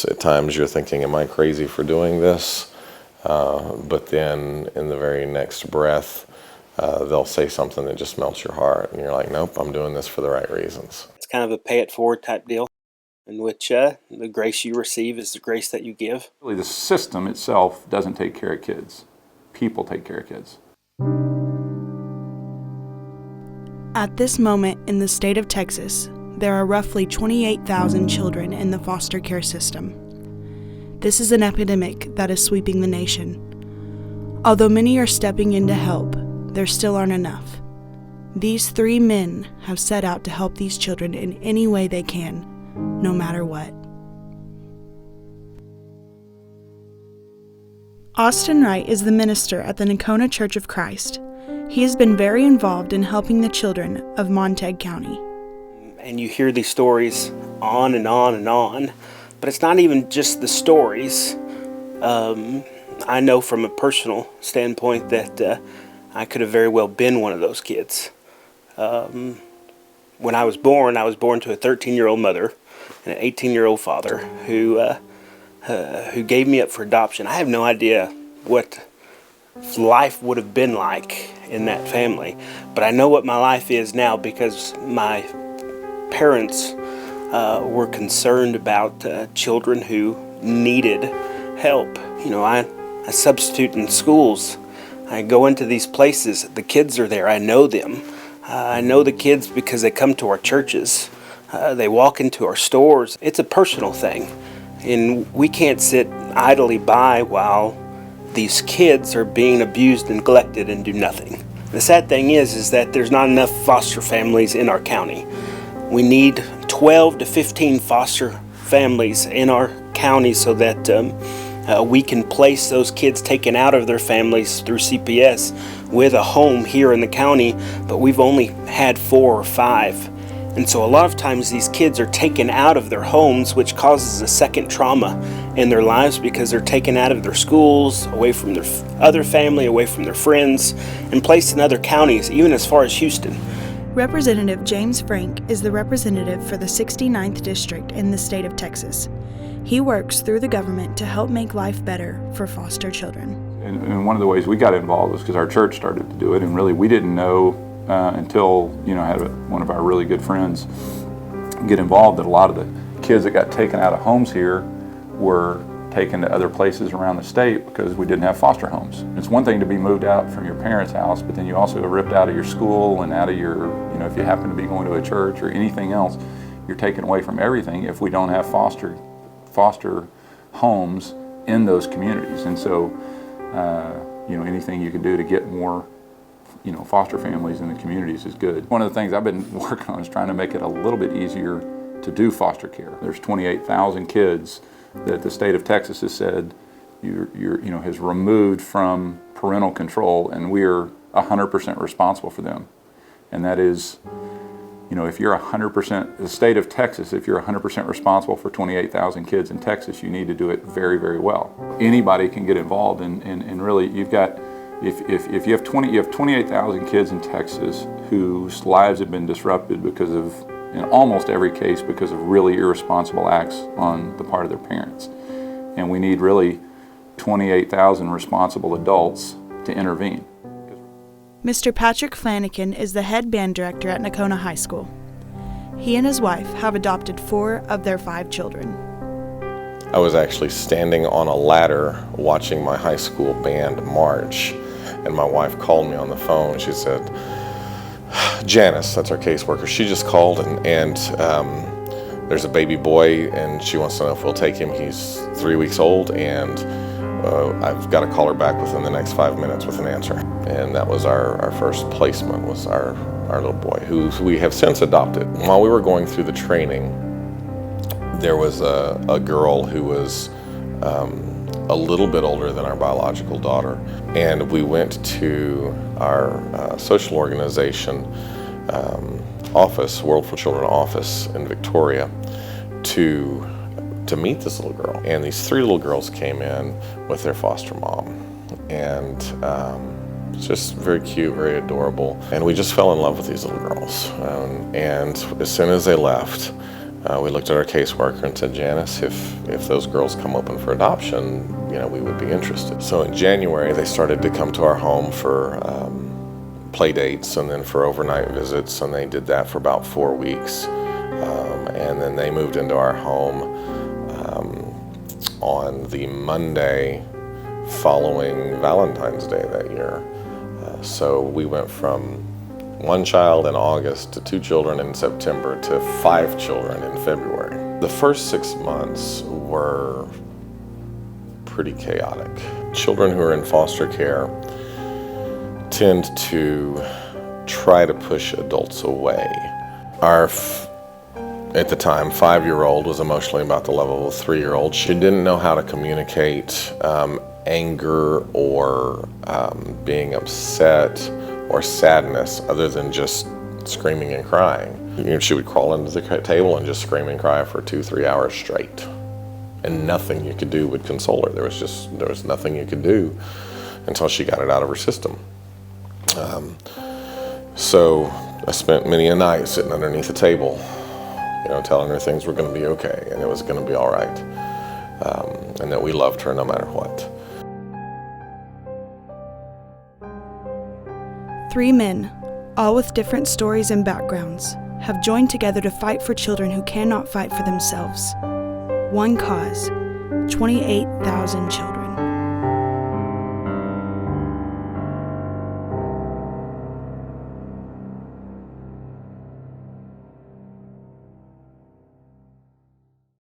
because at times you're thinking, am I crazy for doing this? But then in the very next breath, they'll say something that just melts your heart, and you're like, nope, I'm doing this for the right reasons. It's kind of a pay it forward type deal, in which the grace you receive is the grace that you give. Really, the system itself doesn't take care of kids. People take care of kids. At this moment in the state of Texas, there are roughly 28,000 children in the foster care system. This is an epidemic that is sweeping the nation. Although many are stepping in to help, there still aren't enough. These 3 men have set out to help these children in any way they can, no matter what. Austin Wright is the minister at the Nocona Church of Christ. He has been very involved in helping the children of Montague County. And you hear these stories on and on and on, but it's not even just the stories. I know from a personal standpoint that I could have very well been one of those kids. When I was born to a 13-year-old mother and an 18-year-old father who gave me up for adoption. I have no idea what life would have been like in that family, but I know what my life is now because my parents were concerned about children who needed help. You know, I substitute in schools. I go into these places. The kids are there. I know them. I know the kids because they come to our churches. They walk into our stores. It's a personal thing, and we can't sit idly by while these kids are being abused and neglected and do nothing. The sad thing is that there's not enough foster families in our county. We need 12 to 15 foster families in our county so that we can place those kids taken out of their families through CPS with a home here in the county, but we've only had 4 or 5. And so a lot of times these kids are taken out of their homes, which causes a second trauma in their lives because they're taken out of their schools, away from their other family, away from their friends, and placed in other counties, even as far as Houston. Representative James Frank is the representative for the 69th District in the state of Texas. He works through the government to help make life better for foster children. And one of the ways we got involved was because our church started to do it, and really we didn't know until, had one of our really good friends get involved that a lot of the kids that got taken out of homes here were taken to other places around the state because we didn't have foster homes. It's one thing to be moved out from your parents' house, but then you also are ripped out of your school and out of your, if you happen to be going to a church or anything else, you're taken away from everything if we don't have foster homes in those communities. And so, anything you can do to get more foster families in the communities is good. One of the things I've been working on is trying to make it a little bit easier to do foster care. There's 28,000 kids that the state of Texas has said has removed from parental control, and we're 100% responsible for them. And that is, if you're 100%, the state of Texas, if you're 100% responsible for 28,000 kids in Texas, you need to do it very, very well. Anybody can get involved, and really, you've got. If you have 28,000 kids in Texas whose lives have been disrupted because of, in almost every case, because of really irresponsible acts on the part of their parents. And we need really 28,000 responsible adults to intervene. Mr. Patrick Flanagan is the head band director at Nocona High School. He and his wife have adopted 4 of their 5 children. I was actually standing on a ladder watching my high school band march, and my wife called me on the phone. She said, Janice, that's our caseworker, she just called and there's a baby boy and she wants to know if we'll take him. He's 3 weeks old, and I've got to call her back within the next 5 minutes with an answer. And that was our first placement, was our little boy, who we have since adopted. While we were going through the training, there was a girl who was a little bit older than our biological daughter, and we went to our social organization office, World for Children office in Victoria, to meet this little girl. And these 3 little girls came in with their foster mom, and it's just very cute, very adorable, and we just fell in love with these little girls. And as soon as they left, We looked at our caseworker and said, Janice, if those girls come open for adoption, we would be interested. So in January, they started to come to our home for play dates and then for overnight visits, and they did that for about 4 weeks. And then they moved into our home on the Monday following Valentine's Day that year. So we went from 1 child in August to 2 children in September to 5 children in February. The first 6 months were pretty chaotic. Children who are in foster care tend to try to push adults away. Our at the time, 5-year-old was emotionally about the level of a 3-year-old. She didn't know how to communicate anger or being upset or sadness other than just screaming and crying. She would crawl into the table and just scream and cry for 2-3 hours straight. And nothing you could do would console her. There was nothing you could do until she got it out of her system. So I spent many a night sitting underneath the table, telling her things were going to be okay and it was going to be all right, and that we loved her no matter what. 3 men, all with different stories and backgrounds, have joined together to fight for children who cannot fight for themselves. One cause, 28,000 children.